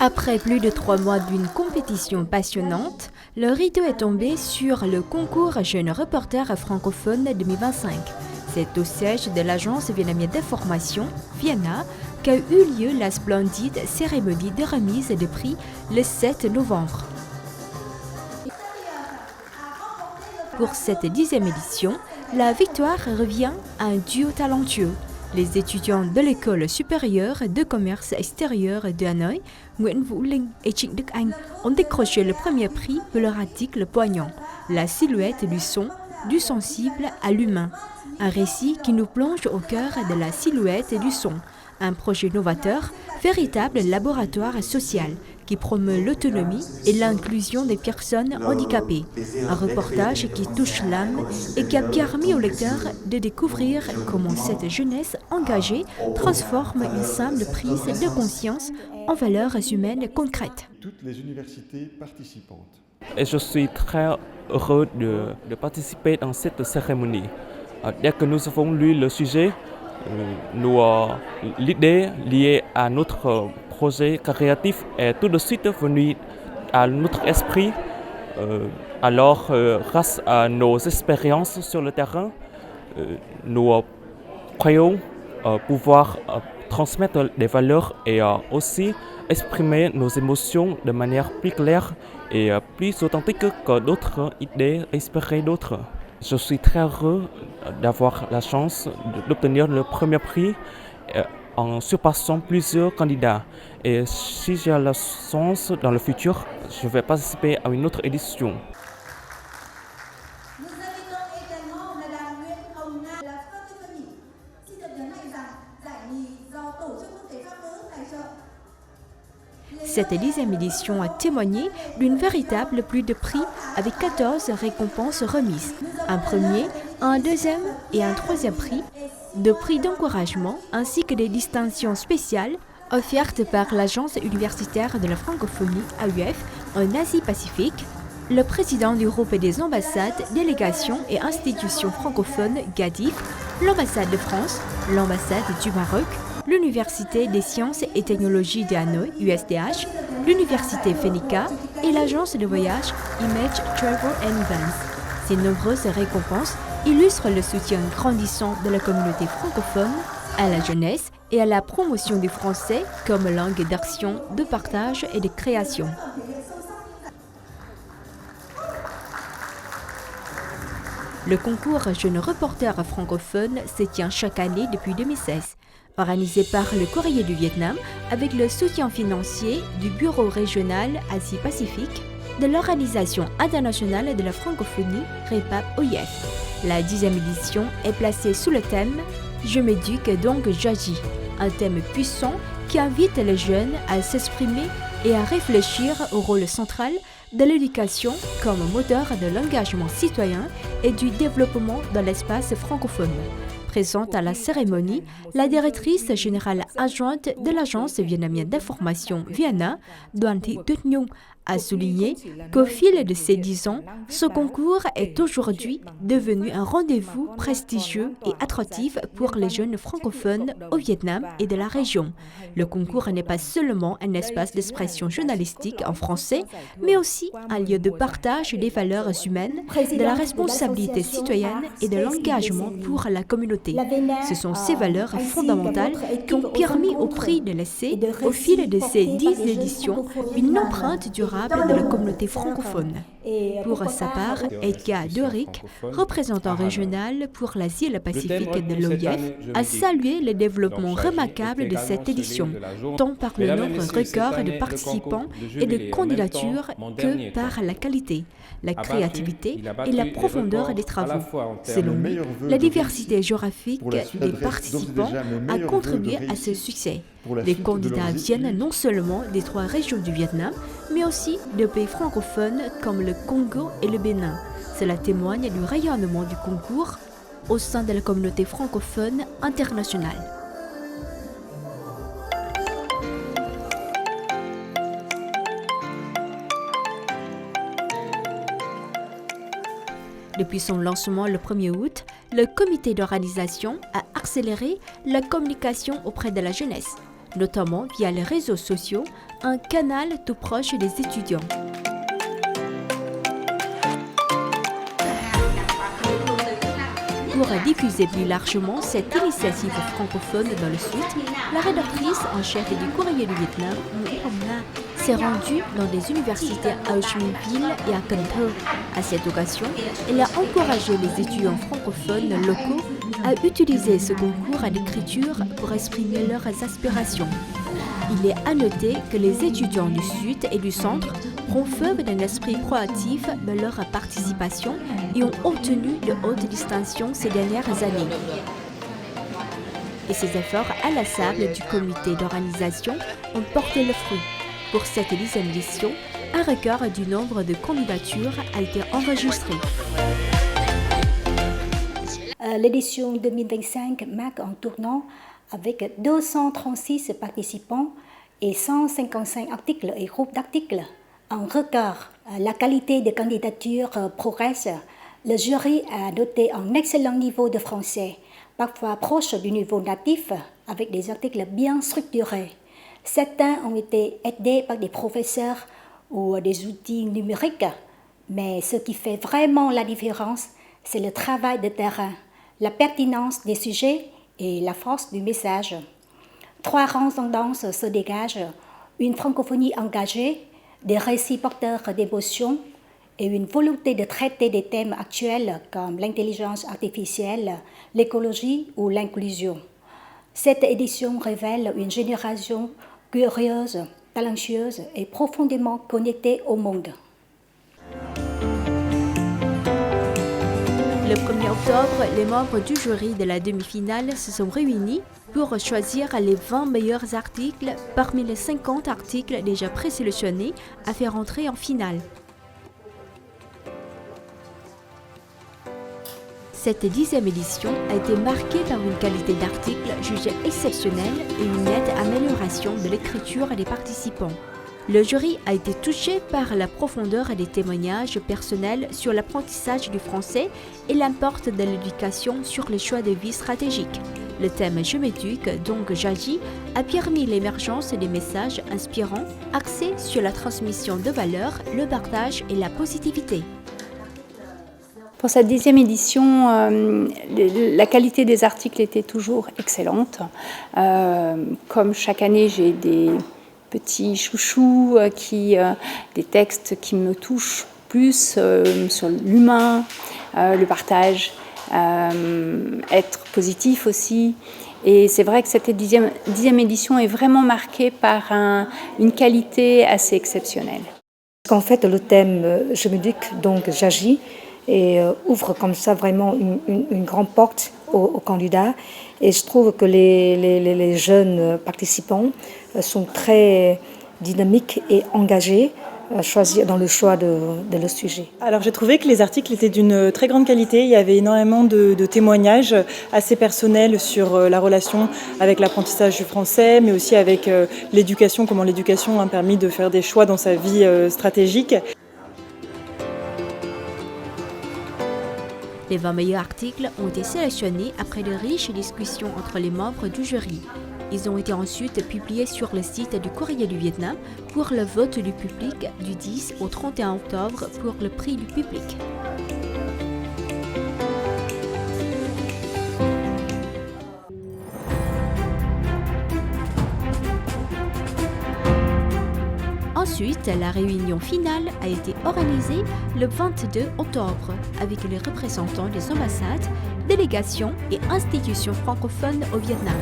Après plus de 3 mois d'une compétition passionnante, le rideau est tombé sur le concours Jeune Reporter francophone 2025. C'est au siège de l'agence vietnamienne d'information, Viena, qu'a eu lieu la splendide cérémonie de remise de prix le 7 novembre. Pour cette 10e édition, la victoire revient à un duo talentueux. Les étudiants de l'école supérieure de commerce extérieur de Hanoï, Nguyễn Vũ Linh et Trịnh Đức Anh, ont décroché le premier prix pour leur article poignant, La silhouette du son, du sensible à l'humain. Un récit qui nous plonge au cœur de la silhouette et du son. Un projet novateur, véritable laboratoire social qui promeut l'autonomie et l'inclusion des personnes handicapées. Un reportage qui touche l'âme et qui a permis aux lecteurs de découvrir comment cette jeunesse engagée transforme une simple prise de conscience en valeurs humaines concrètes. Toutes les universités participantes. Et je suis très heureux de participer dans cette cérémonie. Dès que nous avons lu le sujet, l'idée liée à notre projet créatif est tout de suite venue à notre esprit. Alors, grâce à nos expériences sur le terrain, nous croyons pouvoir transmettre des valeurs et aussi exprimer nos émotions de manière plus claire et plus authentique que d'autres idées inspirées d'autres. Je suis très heureux d'avoir la chance d'obtenir le premier prix en surpassant plusieurs candidats. Et si j'ai la chance dans le futur, je vais participer à une autre édition. Nous invitons également Madame Nguyễn Hồng Nga, la francophonie. Xin được nhấn mạnh rằng giải nhì do Tổ chức Quốc tế Pháp ngữ tài trợ. Cette 10e édition a témoigné d'une véritable pluie de prix avec 14 récompenses remises. Un premier, un deuxième et un troisième prix, de prix d'encouragement ainsi que des distinctions spéciales offertes par l'Agence universitaire de la francophonie AUF en Asie-Pacifique, le président du groupe des ambassades, délégations et institutions francophones GADIF, l'ambassade de France, l'ambassade du Maroc, l'Université des sciences et technologies de Hanoï, USDH, l'Université FENICA et l'agence de voyage Image Travel Events. Ces nombreuses récompenses illustrent le soutien grandissant de la communauté francophone à la jeunesse et à la promotion du français comme langue d'action, de partage et de création. Le concours Jeune Reporter francophone se tient chaque année depuis 2016. Organisé par le Courrier du Vietnam avec le soutien financier du Bureau régional Asie-Pacifique de l'Organisation internationale de la francophonie REPAP-OIF. La 10e édition est placée sous le thème « Je m'éduque donc j'agis », un thème puissant qui invite les jeunes à s'exprimer et à réfléchir au rôle central de l'éducation comme moteur de l'engagement citoyen et du développement dans l'espace francophone. Présente à la cérémonie, la directrice générale adjointe de l'agence vietnamienne d'information Viena, Đoàn Thị Tuyết Nhung, a souligné qu'au fil de ces 10 ans, ce concours est aujourd'hui devenu un rendez-vous prestigieux et attractif pour les jeunes francophones au Vietnam et de la région. Le concours n'est pas seulement un espace d'expression journalistique en français, mais aussi un lieu de partage des valeurs humaines, de la responsabilité citoyenne et de l'engagement pour la communauté. Ce sont ces valeurs fondamentales qui ont permis au prix de laisser, au fil de ces 10 éditions, une empreinte durable de la communauté francophone. Pour sa part, Edgar Doric, représentant régional pour l'Asie et le Pacifique de l'OIF, a salué le développement remarquable de cette édition, tant par le nombre record de participants et de candidatures que par la qualité, la créativité et la profondeur des travaux. Selon lui, la diversité géographique des participants a contribué à ce succès. Les candidats viennent non seulement des 3 régions du Vietnam, mais aussi de pays francophones comme le Congo et le Bénin. Cela témoigne du rayonnement du concours au sein de la communauté francophone internationale. Depuis son lancement le 1er août, le comité d'organisation a accéléré la communication auprès de la jeunesse. notamment via les réseaux sociaux, un canal tout proche des étudiants. Pour diffuser plus largement cette initiative francophone dans le Sud, la rédactrice en chef du Courrier du Vietnam, Nguyễn Hồng Nga, s'est rendue dans des universités à Ho Chi Minh Ville et à Cần Thơ. À cette occasion, elle a encouragé les étudiants francophones locaux à utiliser ce concours d'écriture pour exprimer leurs aspirations. Il est à noter que les étudiants du Sud et du Centre prennent feu d'un esprit proactif dans leur participation et ont obtenu de hautes distinctions ces dernières années. Et ces efforts inlassables du comité d'organisation ont porté le fruit. Pour cette 10e édition, un record du nombre de candidatures a été enregistré. L'édition 2025 marque un tournant avec 236 participants et 155 articles et groupes d'articles. Un record. La qualité des candidatures progresse. Le jury a noté un excellent niveau de français, parfois proche du niveau natif, avec des articles bien structurés. Certains ont été aidés par des professeurs ou des outils numériques, mais ce qui fait vraiment la différence, c'est le travail de terrain, la pertinence des sujets et la force du message. 3 grandes tendances se dégagent, une francophonie engagée, des récits porteurs d'émotions et une volonté de traiter des thèmes actuels comme l'intelligence artificielle, l'écologie ou l'inclusion. Cette édition révèle une génération curieuse, talentueuse et profondément connectée au monde. Le 1er octobre, les membres du jury de la demi-finale se sont réunis pour choisir les 20 meilleurs articles parmi les 50 articles déjà présélectionnés à faire entrer en finale. Cette 10e édition a été marquée par une qualité d'articles jugée exceptionnelle et une nette amélioration de l'écriture des participants. Le jury a été touché par la profondeur des témoignages personnels sur l'apprentissage du français et l'impact de l'éducation sur les choix de vie stratégiques. Le thème Je m'éduque, donc j'agis, a permis l'émergence des messages inspirants axés sur la transmission de valeurs, le partage et la positivité. Pour cette 10e édition, la qualité des articles était toujours excellente. Comme chaque année, j'ai des petits chouchous, des textes qui me touchent plus sur l'humain, le partage, être positif aussi. Et c'est vrai que cette 10e édition est vraiment marquée par une qualité assez exceptionnelle. En fait, le thème « Je m'éduque, donc j'agis » et ouvre comme ça vraiment une grande porte aux candidats. Et je trouve que les jeunes participants sont très dynamiques et engagés dans le choix de le sujet. Alors j'ai trouvé que les articles étaient d'une très grande qualité. Il y avait énormément de témoignages assez personnels sur la relation avec l'apprentissage du français, mais aussi avec l'éducation, comment l'éducation a permis de faire des choix dans sa vie stratégique. Les 20 meilleurs articles ont été sélectionnés après de riches discussions entre les membres du jury. Ils ont été ensuite publiés sur le site du Courrier du Vietnam pour le vote du public du 10 au 31 octobre pour le prix du public. Ensuite, la réunion finale a été organisée le 22 octobre avec les représentants des ambassades, délégations et institutions francophones au Vietnam.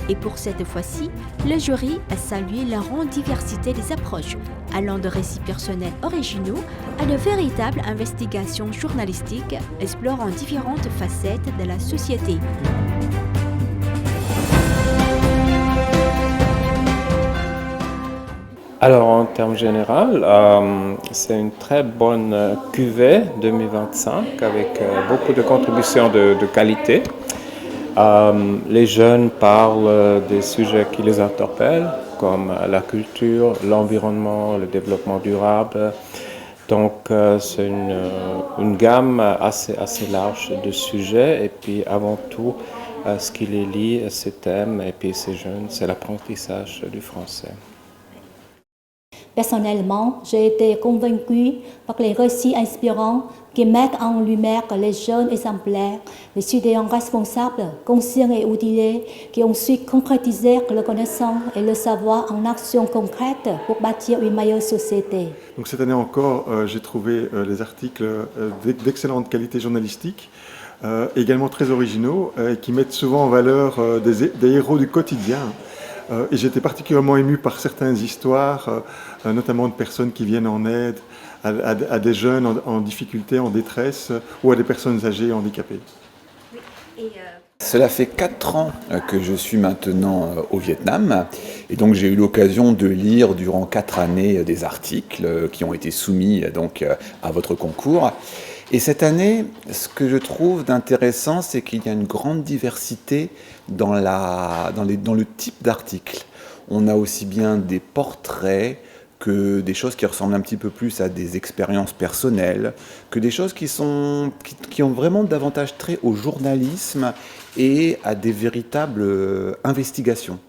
Et pour cette fois-ci, le jury a salué la grande diversité des approches, allant de récits personnels originaux à de véritables investigations journalistiques explorant différentes facettes de la société. Alors en termes généraux, c'est une très bonne cuvée 2025 avec beaucoup de contributions de qualité. Les jeunes parlent des sujets qui les interpellent, comme la culture, l'environnement, le développement durable, Donc c'est une gamme assez large de sujets et puis avant tout ce qui les lie, ces thèmes et puis ces jeunes, c'est l'apprentissage du français. Personnellement, j'ai été convaincue par les récits inspirants qui mettent en lumière les jeunes exemplaires, les étudiants responsables, conscients et outillés, qui ont su concrétiser le connaissance et le savoir en actions concrètes pour bâtir une meilleure société. Donc cette année encore, j'ai trouvé les articles d'excellente qualité journalistique, également très originaux, qui mettent souvent en valeur des héros du quotidien. Et j'étais particulièrement ému par certaines histoires, notamment de personnes qui viennent en aide à des jeunes en difficulté, en détresse, ou à des personnes âgées et handicapées. Cela fait 4 ans que je suis maintenant au Vietnam et donc j'ai eu l'occasion de lire durant 4 années des articles qui ont été soumis donc à votre concours. Et cette année, ce que je trouve d'intéressant, c'est qu'il y a une grande diversité dans le type d'articles. On a aussi bien des portraits que des choses qui ressemblent un petit peu plus à des expériences personnelles, que des choses qui ont vraiment davantage trait au journalisme et à des véritables investigations.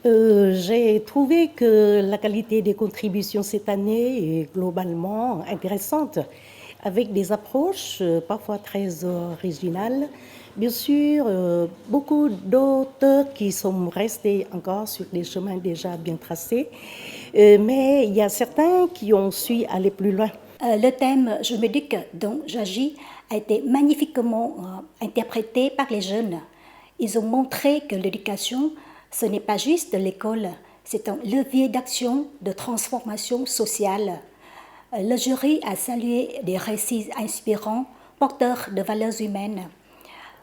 J'ai trouvé que la qualité des contributions cette année est globalement intéressante, avec des approches parfois très originales. Bien sûr, beaucoup d'auteurs qui sont restés encore sur des chemins déjà bien tracés, mais il y a certains qui ont su aller plus loin. Le thème « Je m'éduque donc j'agis » a été magnifiquement interprété par les jeunes. Ils ont montré que l'éducation, ce n'est pas juste l'école, c'est un levier d'action, de transformation sociale. Le jury a salué des récits inspirants, porteurs de valeurs humaines.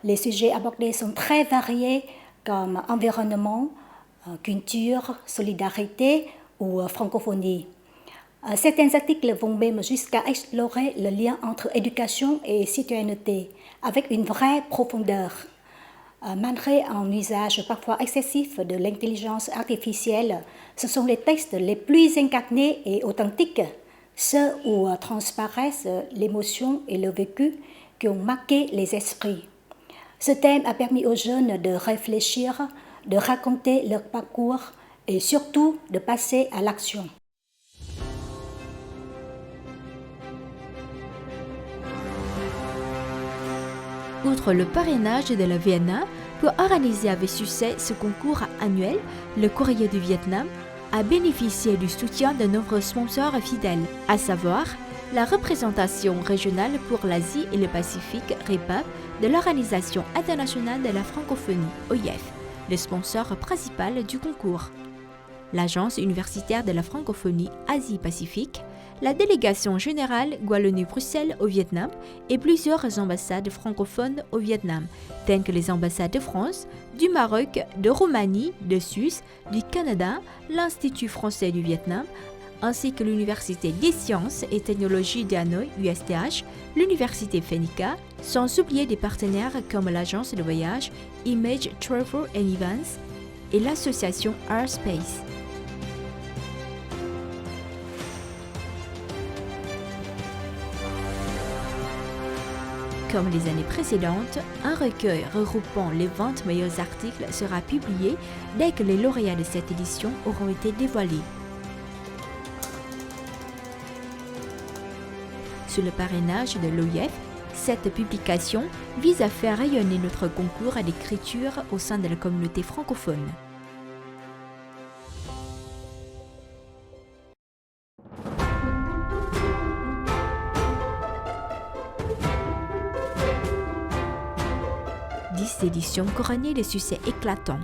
Les sujets abordés sont très variés comme environnement, culture, solidarité ou francophonie. Certains articles vont même jusqu'à explorer le lien entre éducation et citoyenneté avec une vraie profondeur. Malgré un usage parfois excessif de l'intelligence artificielle, ce sont les textes les plus incarnés et authentiques, ceux où transparaissent l'émotion et le vécu qui ont marqué les esprits. Ce thème a permis aux jeunes de réfléchir, de raconter leur parcours et surtout de passer à l'action. Outre le parrainage de la VNA, pour organiser avec succès ce concours annuel, le Courrier du Vietnam a bénéficié du soutien de nombreux sponsors fidèles, à savoir la représentation régionale pour l'Asie et le Pacifique REPAP de l'Organisation internationale de la francophonie, OIF, le sponsor principal du concours, l'Agence universitaire de la francophonie Asie-Pacifique, la délégation générale Wallonie-Bruxelles au Vietnam et plusieurs ambassades francophones au Vietnam, telles que les ambassades de France, du Maroc, de Roumanie, de Suisse, du Canada, l'Institut français du Vietnam, ainsi que l'Université des sciences et technologies d'Hanoï, USTH, l'Université Phenica, sans oublier des partenaires comme l'agence de voyage Image Travel and Events et l'association Airspace. Comme les années précédentes, un recueil regroupant les 20 meilleurs articles sera publié dès que les lauréats de cette édition auront été dévoilés. Sous le parrainage de l'OIF, cette publication vise à faire rayonner notre concours d'écriture au sein de la communauté francophone. Édition couronnée de succès éclatants.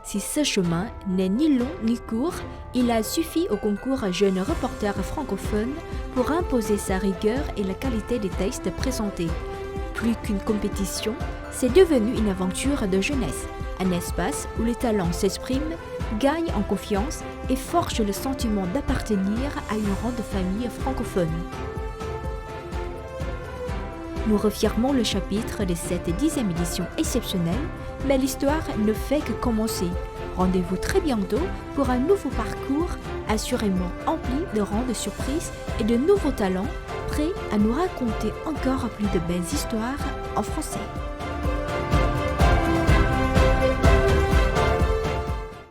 Si ce chemin n'est ni long ni court, il a suffi au concours Jeune Reporter francophone pour imposer sa rigueur et la qualité des textes présentés. Plus qu'une compétition, c'est devenu une aventure de jeunesse, un espace où les talents s'expriment, gagnent en confiance et forgent le sentiment d'appartenir à une grande famille francophone. Nous refermons le chapitre de cette 10e édition exceptionnelle, mais l'histoire ne fait que commencer. Rendez-vous très bientôt pour un nouveau parcours assurément empli de rangs de surprises et de nouveaux talents prêts à nous raconter encore plus de belles histoires en français.